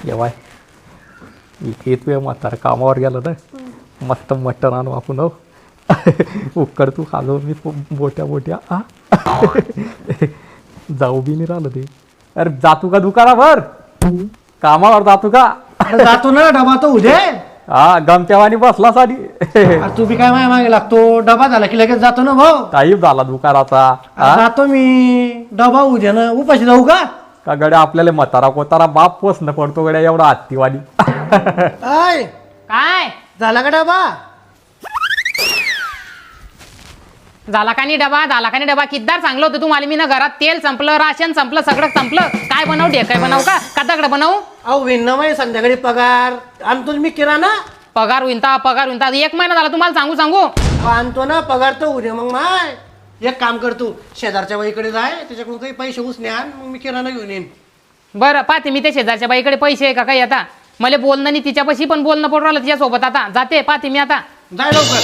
येवाय एक वेळ म्हातारा कामावर गेलं ना मस्त मटण आणू आपण हो उक्कड तू खालो मी मोठ्या मोठ्या जाऊ बी नाही राहिलं ते. अरे जातू का दुकानावर कामावर जातू का? जातो ना डबा तो उद्या. हा गमच्यावानी बसलास आधी तू बी काय माय मागे लागतो डबा झाला की लगेच जातो ना भाऊ. टाईप झाला दुकानाचा. जातो मी डबा उद्या ना उपाशी जाऊ का गड्या आपल्याला म्हातारा कोतारा बाप पोसणं पडतो गड्या एवढा हत्तीवाली. काय झाला का डबा? झाला का नाही डबा? झाला का नाही डबा? किद्दार सांगलं होतं तुम्हाला मी ना घरात तेल संपलं राशन संपलं सगळं संपलं. काय बनवू काय बनवू का दगड बनवू? अहो विन्न माय संध्याकाळी पगार आणतो मी किराणा. पगार होईनता 1 महिना झाला तुम्हाला सांगू आणतो ना पगार तर उद्या. मग माय एक काम कर तू शेजारच्या बाईकडे जाय त्याच्याकडून काही पैसे उसने आण मग मी किराणा घेऊन येईन. बरं पाहते मी त्या शेजारच्या बाईकडे पैसे आहे का काही आता मला बोलणं नाही तिच्यापाशी पण बोलणं पडू राहिलं तिच्यासोबत आता जाते पाहते मी आता. जाय लवकर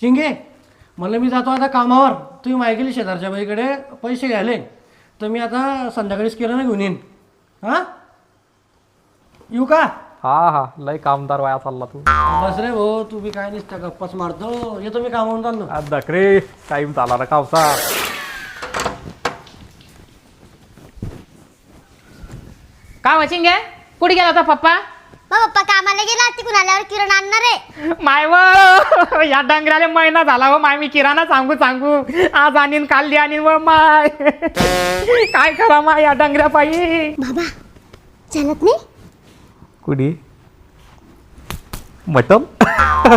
शिंगे. म्हणलं मी जातो आता कामावर तुम्ही माहिती गेली शेजारच्या बाईकडे पैसे घ्यायले तर मी आता संध्याकाळीच किराणा घेऊन येईन. हा येऊ का? हा हा लय कामदार वाया चालला तू. बस रे भाऊ तू बी काय नुसतं गप्पाच मारतो. येतो मी कामावून चाललो. दखरे टाईम झाला ना कावसा. काय वाचिंग आहे कुठे गेला होता पप्पा? पप्पा कामाला गेला तिकडून आल्यावर किरण आणणार आहे. माय व या डांगऱ्याला महिना झाला व माय मी किराणा सांगू आज आणीन काल आणीन व माय काय करा माय या डांगऱ्या पायी. बाबा चालत नाही कुणी मटन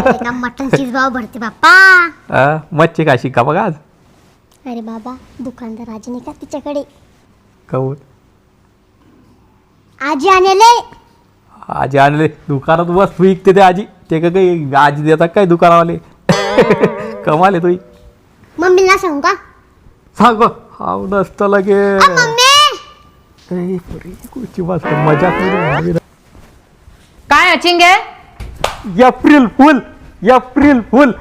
एका मटन चीज भाव भरते बाप्पा. मच्छी का शिका बघा आज. अरे बाबा दुकानदार आजी नाही का तिच्याकडे कहून आजी आणले. आजी आणले दुकानात वस्तू विकते ते आजी ते का काही आजी देतात काय दुकानावाले कमाल आहे तुही. मम्मीला सांगू का? सांग हाव नसतं लगे मम्मी कुठची मस्त मजा करू. काय अचिंग आहे? एप्रिल फुल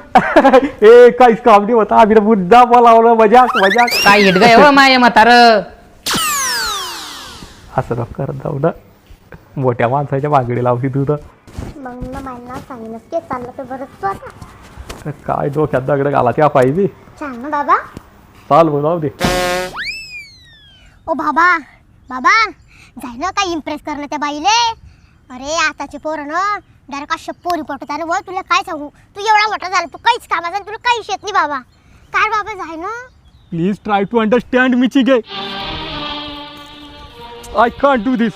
ए काहीच काम नाही होता आम्ही मुद्दा बोलावलं मजाक काय हिट गय व माय म्हातार. असं नको करत जाऊ ना मोठ्या माणसाच्या मागडी लावली तू तर. मग मला सांगितलं की चाललं तर बरंच तू आता. काय डोक्यात दगड घाला त्या पाहिजे. छान ना बाबा. चाल बोलाव दे. ओ बाबा बाबा जाय ना काय इम्प्रेस करणं त्या बाईले. अरे आताचे पोरं ना डायरेक्ट अशा पोरी पटत आलं व तुला काय सांगू. तू एवढा मोठा झाला तू काहीच कामाचा तुला काहीच येत नाही बाबा. काय बाबा जाय ना. Please try to understand me चिगे. I can't do this.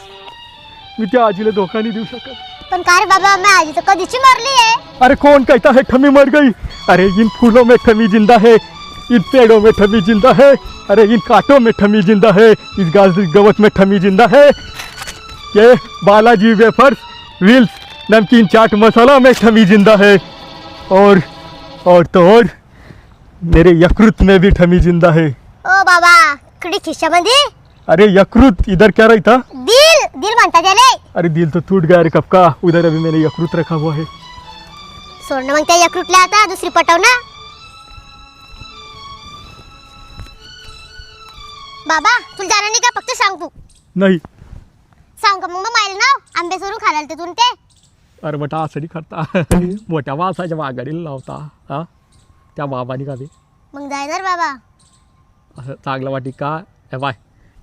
मी त्या आजीला धोका नाही देऊ शकत. पण काय रे बाबा मैं आजी तो कधीची मरली आहे. अरे कौन कहता है ठमी मर गई? अरे इन फूलों में ठमी जिंदा है, इन पेड़ों में ठमी जिंदा है, अरे इन कांटों में ठमी जिंदा है, इस गवत में ठमी जिंदा है. ये बालाजी वेफर्स व्हील्स नमकीन चाट मसाला में ठमी जिंदा है. और तो और मेरे यकृत में भी ठमी जिंदा है. ओ बाबा कडी खिशामध्ये. अरे यकृत इधर क्या रहता? दिल म्हणता त्याले. अरे दिल तो टूट गया रे कब का. उधर अभी मैंने यकृत रखा हुआ है. सोड ना मग त्या यकृतला आता दुसरी पटव ना. बाबा तुला जाणार नाही का? फक्त सांग तू. नहीं सांग का मग माईल ना आंबे सोडून खायला ते तुला ते. अरे बेटा असं नाही करता मोठ्या माणसाच्या माघारीला लावता. हा त्या बाबानी का ते मग जाय ना रे बाबा. असं चांगलं वाटी का बाय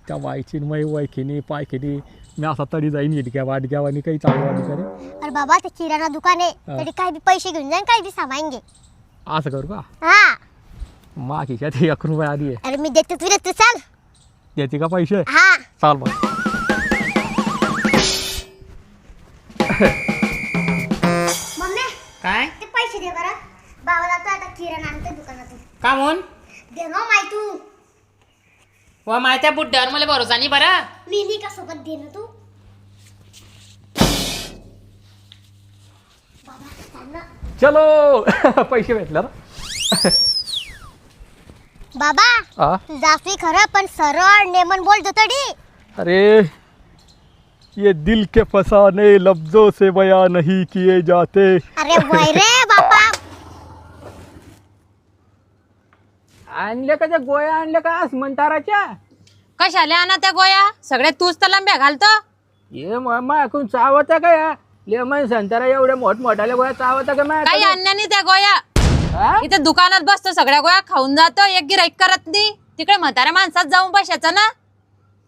त्या बायची मै वैखिनी पायखिनी मी असा तरी जाईन इटक्या वाटक्यावानी काही चांगलं वाटी का रे. अरे बाबा ते किराणा दुकान आहे तरी काही बी पैसे घेऊन जाईन काही बी सामान घे. असं करू का? हा मा खिशात 1 रुपया आली आहे. अरे मी देते तुला तू चाल. देते का पैसे? हा चाल मग. मम्मी काय ते पैसे दे बरं. बाबा जातो आता किराणा आणतो दुकानातून. का म्हणून? दे ना माय तू. व माय त्या बुड्ड्यावर मला भरोसा नाही बरं. मी नाही का सोबत दे ना तू. बाबा चाल ना. चलो पैसे भेटले ना. बाबा हा तू जाफी खरं पण सरळ नेमन बोलतो तडी. अरे ये दिल के फसाने लफ्जों से बयां नहीं किए जाते. अरे वय रे बापा. आणले का त्या गोया आणल्या का अस्मंताराच्या? कशाला आणा त्या गोया? सगळे तूच तर लंब्या घालतो. ये मग ऐकून चावता का या लेमन संतारा एवढ्या मोठमोठ्याल्या गोळ्या चावता का मग काही अन्यानी त्या गोया इथे दुकानात बसतो सगळ्या गोया खाऊन जातो एक गिराईक करत नाही तिकडे म्हाताऱ्या माणसात जाऊन बसायचं ना.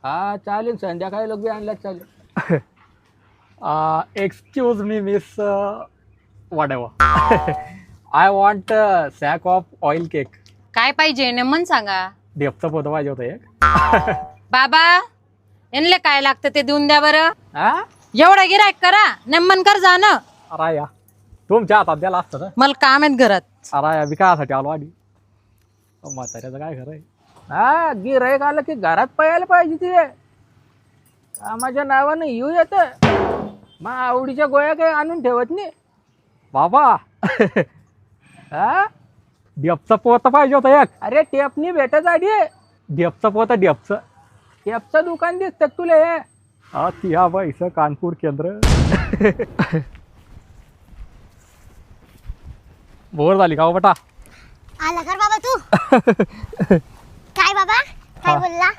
हा चालेल संध्याकाळी लोक आणला चालेल. Excuse me miss whatever. I want a sack of oil cake. काय पाहिजे नेमन सांगा. डेपचं पोतं पाहिजे होतं एक. बाबा यांना काय लागतं ते देऊन द्या बरं. हा एवढा गिराईक करा नेमन कर जा ना. अरे या तुमच्या हातात द्यायला असतं ना. मला काम आहेत घरात. अरे या विकासाठी आलो आधी. म्हाताऱ्याचं काय खरं आहे. हा गिराईक आलं की घरात पाहायला पाहिजे ते कामाच्या नावानं येऊ येत मग आवडीच्या गोळ्या काही आणून ठेवत नाही बाबा हा. डेपचं पोतं पाहिजे होतं एक. अरे टेपनी भेटत आधी डेपचं पोतं डेपचं. टेपचं दुकान दिसतं का तुला हे हा ती हा बाईचं कानपूर केंद्र. बोर झाली का हो बेटा. आला कर बाबा तू. काय बाबा काय हा. बोलला?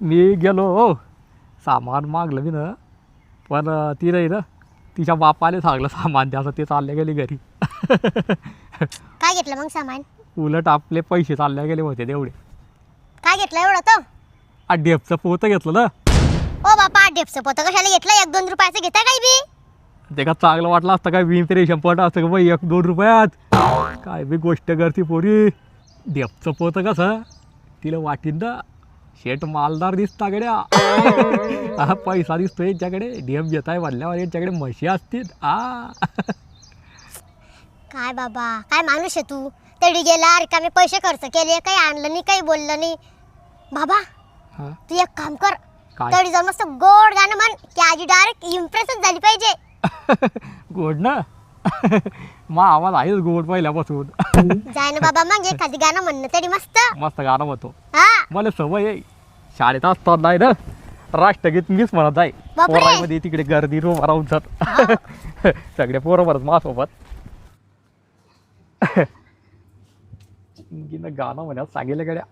मी गेलो हो सामान मागलं मी ना पण ती नाही ना तिच्या बापाने सांगलं सामान द्यायचं ते चालले गेले घरी. काय घेतलं मग सामान? उलट आपले पैसे चालले गेले होते तेवढे. काय घेतलं एवढं तो? डेपचं पोतं घेतलं ना. ओ बापा डेपचं पोतं कशाला घेतलं? 1-2 रुपयाचं घेता काय बी? ते का चांगलं वाटलं असतं काय इम्प्रेशन पट असतं का बाई 1-2 रुपयात काय बी गोष्ट करते पोरी. डेपचं पोतं कसं तिला वाटीन ना शेट मालदार दिसता गड्या. हा पैसा दिसतो यांच्याकडे डेप घेत आहे म्हणल्यावर यांच्याकडे म्हशी असतील. काय बाबा काय माणूस आहे तू? तडी गेला रिकामे पैसे खर्च केले काही आणलं नाही काही बोललं नाही. बाबा हा तू एक काम कर काय? तडी जाऊन मस्त गोड गाणं म्हण की आजी डायरेक्ट इम्प्रेसच झाली पाहिजे. गोड ना. मग आवाज आहेच गोड पहिल्यापासून. जाय ना बाबा मग एखादी गाणं म्हणणं तरी मस्त. मस्त गाणं म्हणतो. हा मला सवय आहे शाळेत असतात नाही ना राष्ट्रगीत मीच म्हणत आहे. बापरे. पोरामध्ये तिकडे गर्दी उभा राहून जात सगळे पोरं भरत माझ्यासोबत. चिंगीनं गाणं म्हणत सांगितलं गड्या.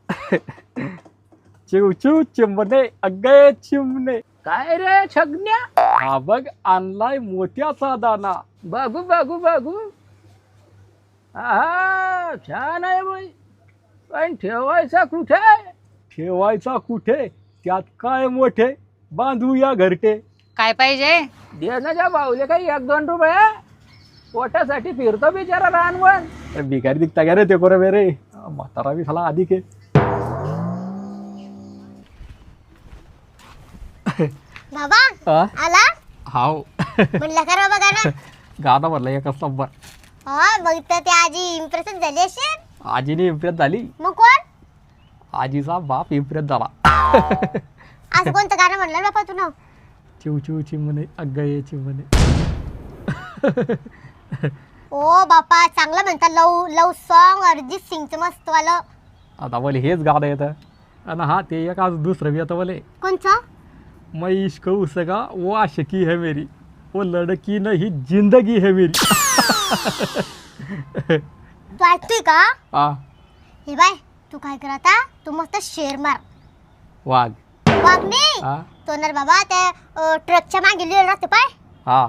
चिव चिव चिमणे अगे चिमणे काय रे छगण्या हा बघ आणलाय मोत्याचा दाना. बघू बघू बघू हा छान आहे बाई पण ठेवायचा कुठे ठेवायचा कुठे त्यात काय मोठे बांधूया घरटे. काय पाहिजे. देण्याच्या भाऊले काही 1-2 रुपये पोटासाठी फिरतो बिचारा रानवण. अरे भिकारी दिखता का रे ते कोरा रे. म्हातारा बी झाला अधिक आहे. बाबा हा? आला हाव म्हणलं कर बाबा गाणं. गाणं म्हणलं एकच नंबर. हा बघितलं ते आजी इम्प्रेसच झाली असेल. आजीने इम्प्रेस झाली. मग कोण? आजीचा बाप इम्प्रेस झाला. असं कोणतं गाणं म्हणलं बापा तू? चिव चिव चिमणे अगये चिमणे. ओ बापा चांगलं म्हणता लव लव सॉन्ग अरिजित सिंगचं मस्त वालं. आता बोले हेच गाणं येतं आणि हा ते एक आज दुसरं बी येतं बोले. कोणचं? मैं इश्क उसका वो आशिकी है मेरी वो लड़की नहीं जिंदगी है मेरी. तू ऐकतोय का? हा हे बाय तू काय कर आता तू मस्त शेर मार. वाघ. वाघ नाही हा तो नर बाबा त्या ट्रकच्या मागे लिहिलं राहते पाय हा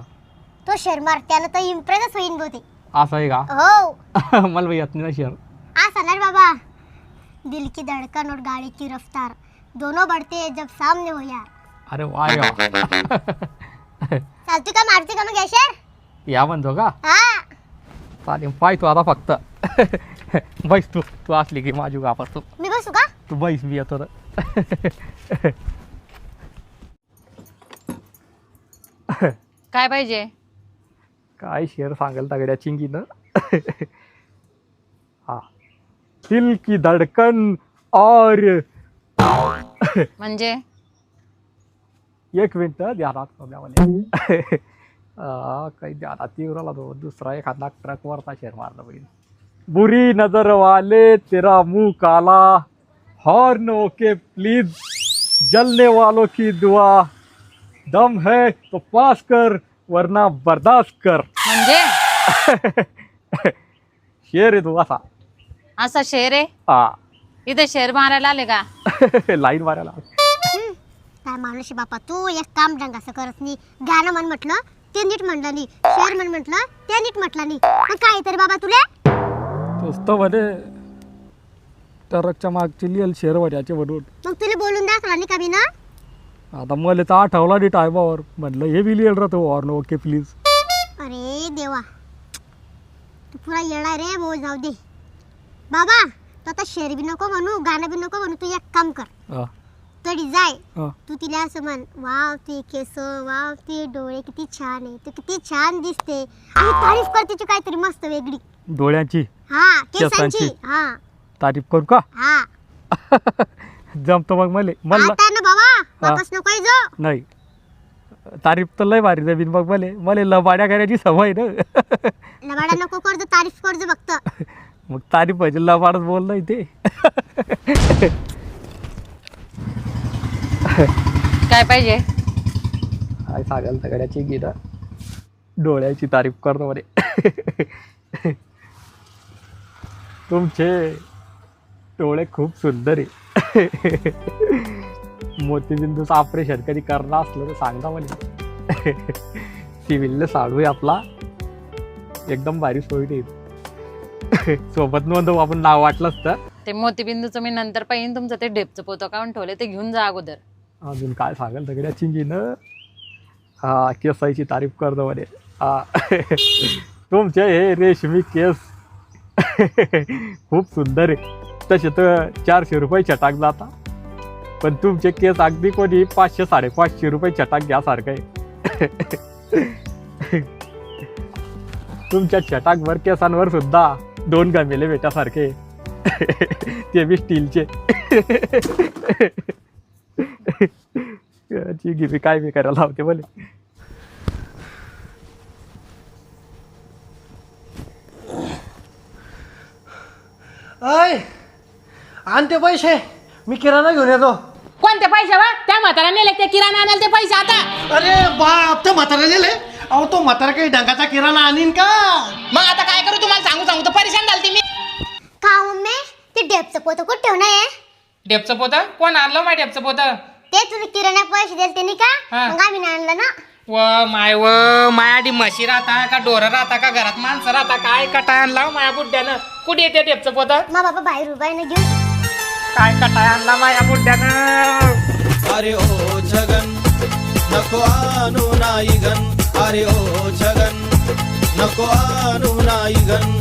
तो शेर मार त्यानं तर इम्प्रेसच होईन बहुतेक. असं आहे का. हो मला बाई येत नाही ना शेअर. असं ना रे बाबा. दिल की धड़कन और गाड़ी की रफ्तार दोनों बढ़ते हैं जब सामने हो यार. अरे वा या. चालतोय का मारते का मग या शेर? या म्हणतो का हा चालेल पाय तू आता फक्त. बैस तू तू असली की माझी वापरतो. मी बसू का? तू बैस मी येतो तर. काय पाहिजे. काय शेअर सांगेल तगड्या चिंगीनं. हा दिल की धडकन और म्हणजे एक मिनिट ध्यानात द्यावाले. काही ध्यानात तीव्रला तो दुसरा एखादा ट्रक वरचा शेअर मारला पाहिजे. बुरी नजर वाले तेरा मुंह काला हॉर्न ओके प्लीज जलने वालों की दुआ दम है तो पास कर वरना बर्दाश्त कर. म्हणजे शेर आहे तू असा. असा शेर आहे. हा इथे शेर मारायला आले का? लाईन मारायला. काय माणूस आहे बापा तू, एक काम ढंग असं करत नाही. गाणं म्हण म्हटलं ते नीट म्हणलं नाही, शेर म्हण म्हटलं ते नीट म्हटलं नाही. मग काय तरी बाबा तुला तोच तर म्हणे ट्रकच्या मागची लिहिल शेरवाड्याचे म्हणून. मग तुला बोलून दाखवला नाही का मी ना. आता मला तर आठवला नाही टायमावर, म्हटलं हे बी लिहिल राहतो वॉर्न ओके प्लीज. अरे देवा तू पुरा येणार रे बोल. जाऊ दे बाबा, तू आता शेर बी नको म्हणू गाणं बी नको म्हणू. तू एक काम कर, हा तरी जाय हा तू तिला असं म्हण, वाव ते केस, वाव ते डोळे किती छान आहे, तू किती छान दिसते, आणि तारीफ कर तिची काहीतरी मस्त वेगळी. डोळ्यांची हा केसांची. केसांची. हा तारीफ करू का? हा जमतो मग मला आता ना बाबा वापस नको जो. नाही तारीफ तर लय भारी जमीन मग मला लबाड्या करायची सवय ना. लबाडा नको कर जो, तारीफ कर जो फक्त. मग तारीफ पाहिजे, लबाडच बोल नाही ते. काय पाहिजे? काय सांगाल सगळ्याची गिरा डोळ्याची तारीफ करतो म्हणे. तुमचे डोळे खूप सुंदर आहे. मोतीबिंदूचं ऑपरेशन कधी करणं असलं तर सांगता म्हणे. सिव्हिलने साडू आहे आपला, एकदम भारी सोयी देईल. सोबत नोंदवू आपण, नाव वाटलं असतं. ते मोतीबिंदूचं मी नंतर पाहिन. तुमचं ते ढेपचं पोतं काढून ठेवले ते घेऊन जा अगोदर. अजून काय सांगाल सगळ्या चिंगीनं. हा केसाची तारीफ करतो म्हणे. हा तुमचे हे रेशमी केस खूप सुंदर आहे. तसे तर 400 रुपये चटाक जाता, पण तुमचे केस अगदी कोणी 500-550 रुपये चटाक घ्यासारखं आहे. तुमच्या चटाकभर केसांवर सुद्धा 2 गमेले भेटासारखे, ते बी स्टीलचे. चिगी काय बी करायला लावते बोले. अय आण ते पैसे, मी किराणा घेऊन येतो. कोणते पैसे वा? त्या म्हातारा नेले ते किराणा आणायला ते पैसे आता. अरे बाप, ते म्हातारा गेले. अहो तो म्हातारा काही ढंगाचा किराणा आणीन का? मग आता काय करू? तुम्हाला सांगू तर परेशान झालती मी. का मम्मी ते डेपचं पोतं कुठं ठेवणं आहे? डेपचं पोतं कोण आणलं माय? डेपचं पोतं ते तुला किराणा पैसे दिले ते नाही का, हा. मग आम्ही नाही आणलं ना. व मायाडी म्हशी राहता का ढोरं राहता का घरात माणसं राहता? काय कटाय आणला माया बुड्ड्यानं? कुठे येते डेपचं पोतं? मा बाबा बाहेर उभा आहे ना घेऊन. काय कटाय आणला माया बुड्ड्यानं? अरे ओ जगन नको आणू नाही गन, अरे ओ जगन नको आणू नाही गन.